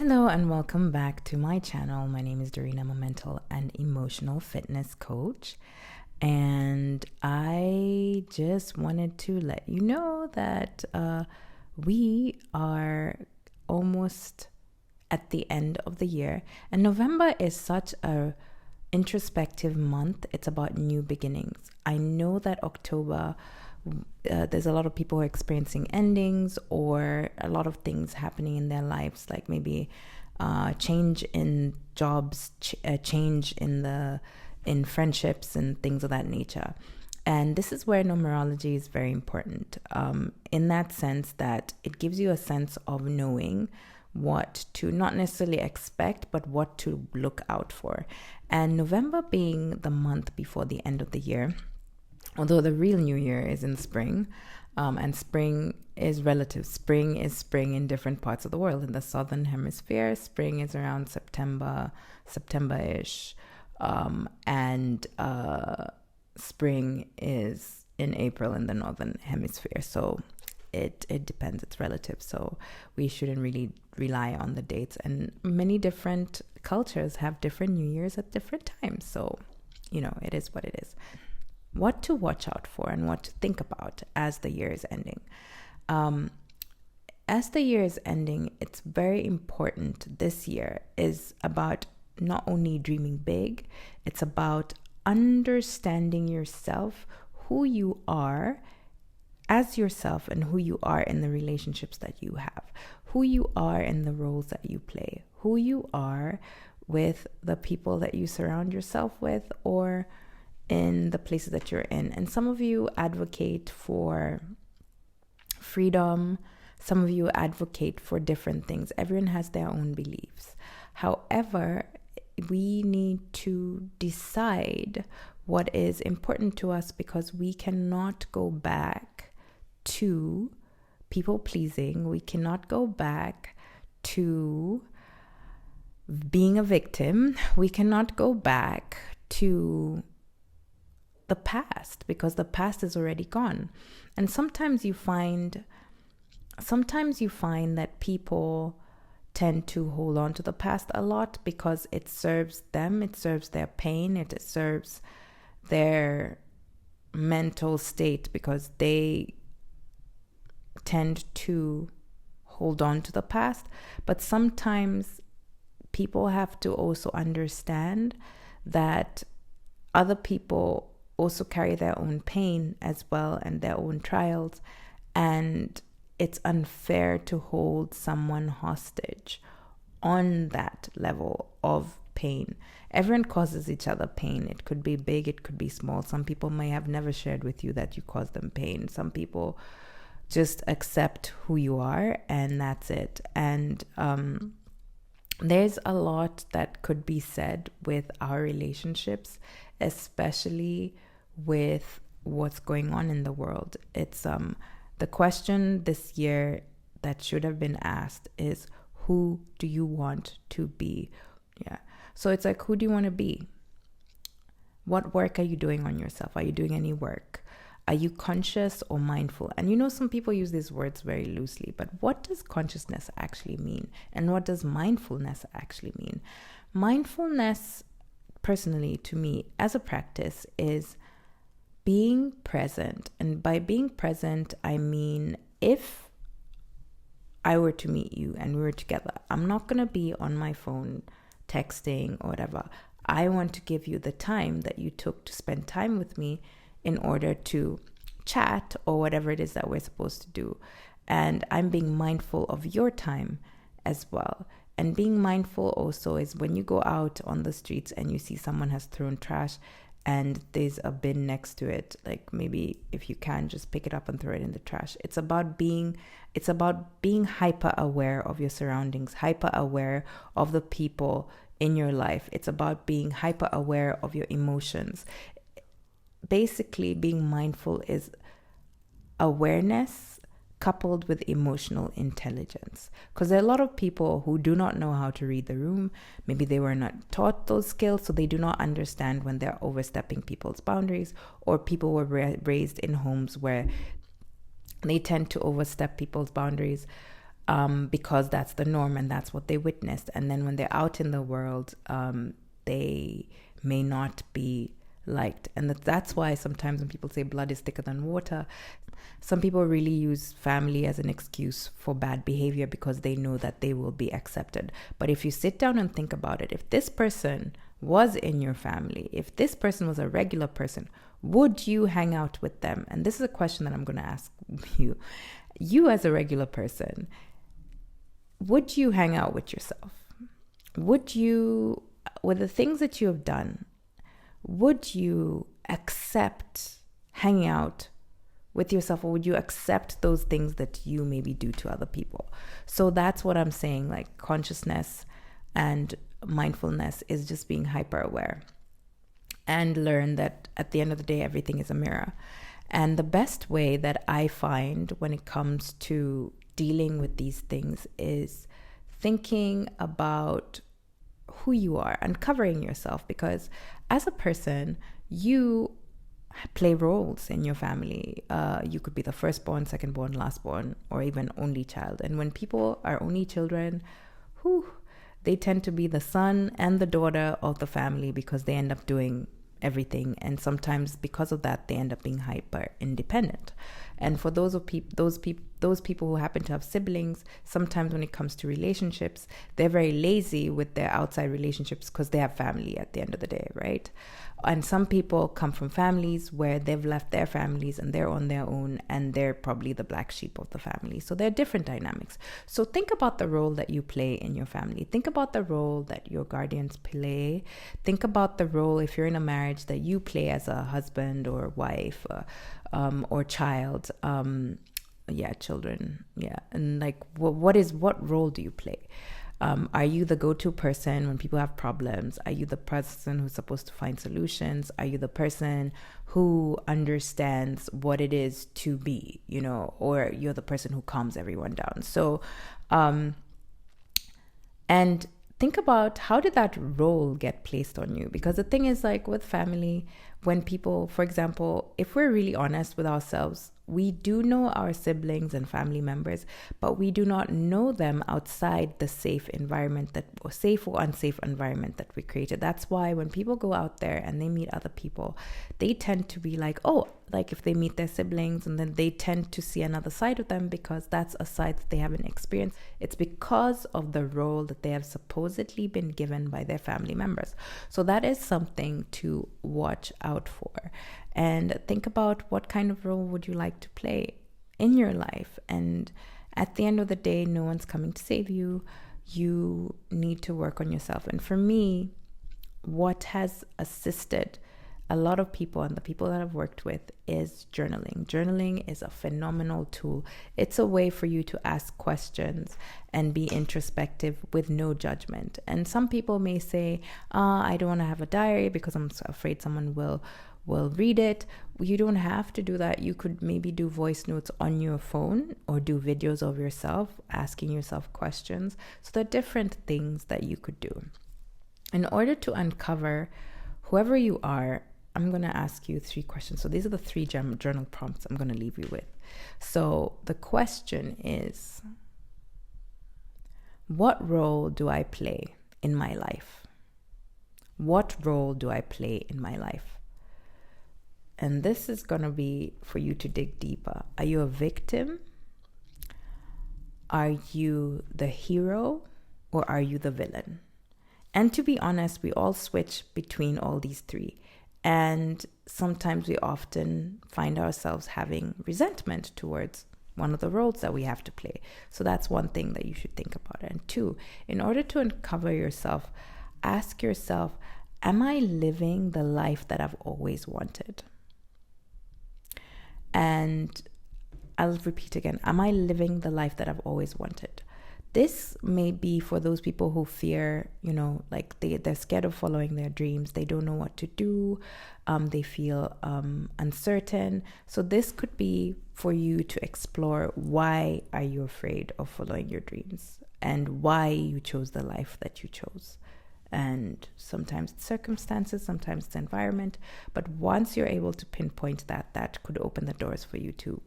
Hello and welcome back to my channel. My name is Doreen. I'm a mental and emotional fitness coach. And I just wanted to let you know that we are almost at the end of the year. And November is such a introspective month. It's about new beginnings. I know that October, there's a lot of people who are experiencing endings or a lot of things happening in their lives, like maybe change in jobs, change in friendships and things of that nature. And this is where numerology is very important, in that sense that it gives you a sense of knowing what to not necessarily expect, but what to look out for. And November being the month before the end of the year, although the real new year is in spring, and spring is relative. Spring is spring in different parts of the world. In the southern hemisphere, spring is around September-ish, and spring is in April in the northern hemisphere. So it depends. It's relative. So we shouldn't really rely on the dates. And many different cultures have different New Years at different times. So, it is what it is. What to watch out for and what to think about as the year is ending. As the year is ending, it's very important. This year is about not only dreaming big, it's about understanding yourself, who you are as yourself, and who you are in the relationships that you have, who you are in the roles that you play, who you are with the people that you surround yourself with, or in the places that you're in. And some of you advocate for freedom. Some of you advocate for different things. Everyone has their own beliefs. However, we need to decide what is important to us, because we cannot go back to people pleasing. We cannot go back to being a victim. We cannot go back to the past, because the past is already gone. And sometimes you find that people tend to hold on to the past a lot because it serves them, it serves their pain, it serves their mental state, because they tend to hold on to the past. But sometimes people have to also understand that other people also carry their own pain as well and their own trials, and it's unfair to hold someone hostage on that level of pain. Everyone causes each other pain. It could be big, it could be small. Some people may have never shared with you that you cause them pain. Some people just accept who you are, and that's it. And there's a lot that could be said with our relationships, especially with what's going on in the world. It's the question this year that should have been asked is, who do you want to be? Yeah. So it's like, who do you want to be? What work are you doing on yourself? Are you doing any work? Are you conscious or mindful? And some people use these words very loosely, but what does consciousness actually mean? And what does mindfulness actually mean? Mindfulness, personally, to me, as a practice, is being present. And by being present, I mean, if I were to meet you and we were together, I'm not going to be on my phone texting or whatever. I want to give you the time that you took to spend time with me in order to chat or whatever it is that we're supposed to do. And I'm being mindful of your time as well. And being mindful also is when you go out on the streets and you see someone has thrown trash and there's a bin next to it, like maybe if you can just pick it up and throw it in the trash. It's about being hyper aware of your surroundings, hyper aware of the people in your life. It's about being hyper aware of your emotions. Basically, being mindful is awareness coupled with emotional intelligence, because there are a lot of people who do not know how to read the room. Maybe they were not taught those skills, so they do not understand when they're overstepping people's boundaries, or people were raised in homes where they tend to overstep people's boundaries. because that's the norm and that's what they witnessed. And then when they're out in the world, they may not be liked. And that's why sometimes when people say blood is thicker than water, some people really use family as an excuse for bad behavior because they know that they will be accepted. But if you sit down and think about it, if this person was in your family, if this person was a regular person, would you hang out with them? And this is a question that I'm going to ask you. You as a regular person, would you hang out with yourself? Would you, with the things that you have done, would you accept hanging out with yourself, or would you accept those things that you maybe do to other people? So that's what I'm saying, like consciousness and mindfulness is just being hyper aware and learn that at the end of the day, everything is a mirror. And the best way that I find when it comes to dealing with these things is thinking about who you are, uncovering yourself, because as a person, you play roles in your family. You could be the firstborn, secondborn, lastborn, or even only child. And when people are only children, they tend to be the son and the daughter of the family because they end up doing everything, and sometimes because of that they end up being hyper independent. And for those people who happen to have siblings, sometimes when it comes to relationships, they're very lazy with their outside relationships because they have family at the end of the day, right? And some people come from families where they've left their families and they're on their own, and they're probably the black sheep of the family. So there are different dynamics. So think about the role that you play in your family. Think about the role that your guardians play. Think about the role, if you're in a marriage, that you play as a husband or wife or child. Children. Yeah. And like, what role do you play? Are you the go-to person when people have problems? Are you the person who's supposed to find solutions? Are you the person who understands what it is to be, or you're the person who calms everyone down? So, and think about, how did that role get placed on you? Because the thing is, like with family, when people, for example, if we're really honest with ourselves, we do know our siblings and family members, but we do not know them outside the safe or unsafe environment that we created. That's why when people go out there and they meet other people, they tend to be like, like if they meet their siblings, and then they tend to see another side of them because that's a side that they haven't experienced. It's because of the role that they have supposedly been given by their family members. So that is something to watch out for. And think about, what kind of role would you like to play in your life? And at the end of the day, no one's coming to save you. You need to work on yourself. And for me, what has assisted a lot of people and the people that I've worked with is journaling. Journaling is a phenomenal tool. It's a way for you to ask questions and be introspective with no judgment. And some people may say, I don't want to have a diary because I'm afraid someone will read it. You don't have to do that. You could maybe do voice notes on your phone or do videos of yourself asking yourself questions. So there are different things that you could do. In order to uncover whoever you are, I'm going to ask you 3 questions. So these are the 3 journal prompts I'm going to leave you with. So the question is, what role do I play in my life? What role do I play in my life? And this is going to be for you to dig deeper. Are you a victim? Are you the hero? Or are you the villain? And to be honest, we all switch between all these 3. And sometimes we often find ourselves having resentment towards one of the roles that we have to play. So that's one thing that you should think about. And 2, in order to uncover yourself, ask yourself, am I living the life that I've always wanted? And I'll repeat again, am I living the life that I've always wanted? This may be for those people who fear, like they're scared of following their dreams. They don't know what to do. They feel uncertain. So this could be for you to explore, why are you afraid of following your dreams and why you chose the life that you chose. And sometimes it's circumstances, sometimes it's environment. But once you're able to pinpoint that, that could open the doors for you to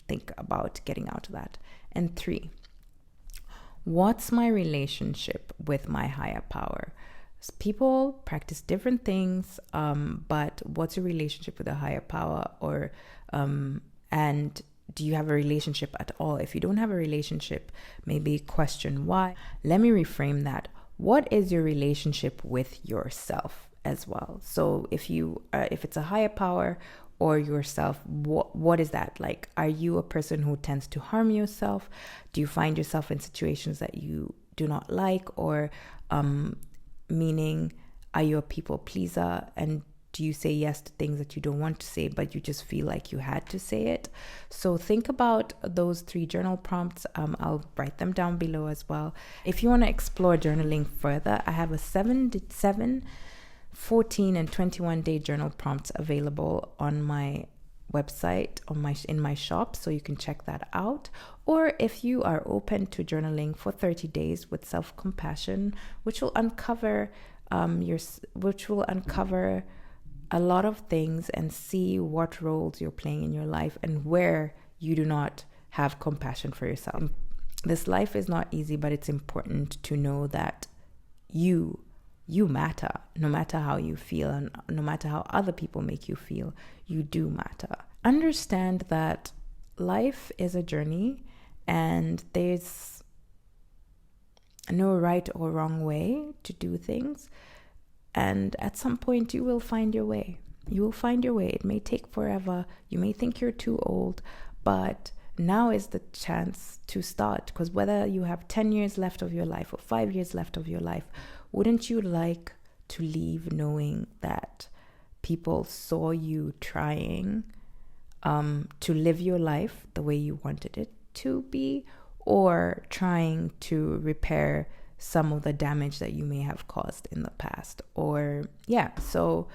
think about getting out of that. And 3, what's my relationship with my higher power? People practice different things, but what's your relationship with a higher power? Or and do you have a relationship at all? If you don't have a relationship, maybe question why. Let me reframe that. What is your relationship with yourself as well? So if it's a higher power or yourself, what is that like? Are you a person who tends to harm yourself? Do you find yourself in situations that you do not like? Or meaning, are you a people pleaser, and do you say yes to things that you don't want to say, but you just feel like you had to say it? So think about those 3 journal prompts. I'll write them down below as well. If you want to explore journaling further, I have a 7, 14, and 21-day journal prompts available on my website, in my shop, so you can check that out. Or if you are open to journaling for 30 days with self-compassion, which will uncover a lot of things and see what roles you're playing in your life and where you do not have compassion for yourself. This life is not easy, but it's important to know that you matter. No matter how you feel and no matter how other people make you feel, you do matter. Understand that life is a journey and there's no right or wrong way to do things. And at some point you will find your way. You will find your way. It may take forever. You may think you're too old, but now is the chance to start, because whether you have 10 years left of your life or 5 years left of your life, wouldn't you like to leave knowing that people saw you trying to live your life the way you wanted it to be, or trying to repair some of the damage that you may have caused in the past? Or so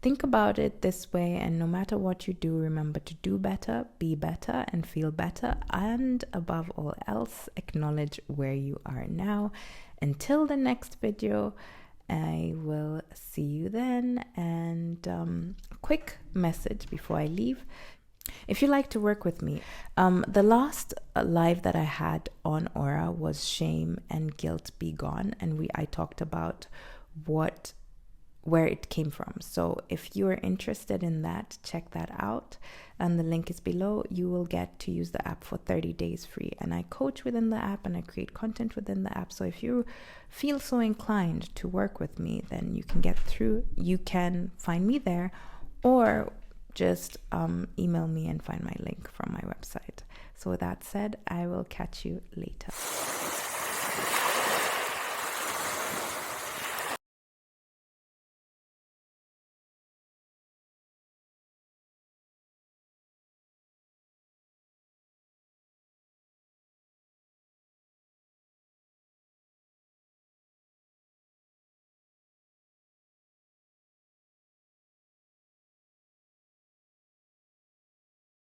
think about it this way, and no matter what you do, remember to do better, be better, and feel better, and above all else, acknowledge where you are now. Until the next video, I will see you then. And a quick message before I leave. If you like to work with me, the last live that I had on Aura was Shame and Guilt Be Gone, and I talked about where it came from. So if you are interested in that, check that out, and the link is below. You will get to use the app for 30 days free, and I coach within the app and I create content within the app. So if you feel so inclined to work with me, then you can find me there, or just email me and find my link from my website. So with that said, I will catch you later.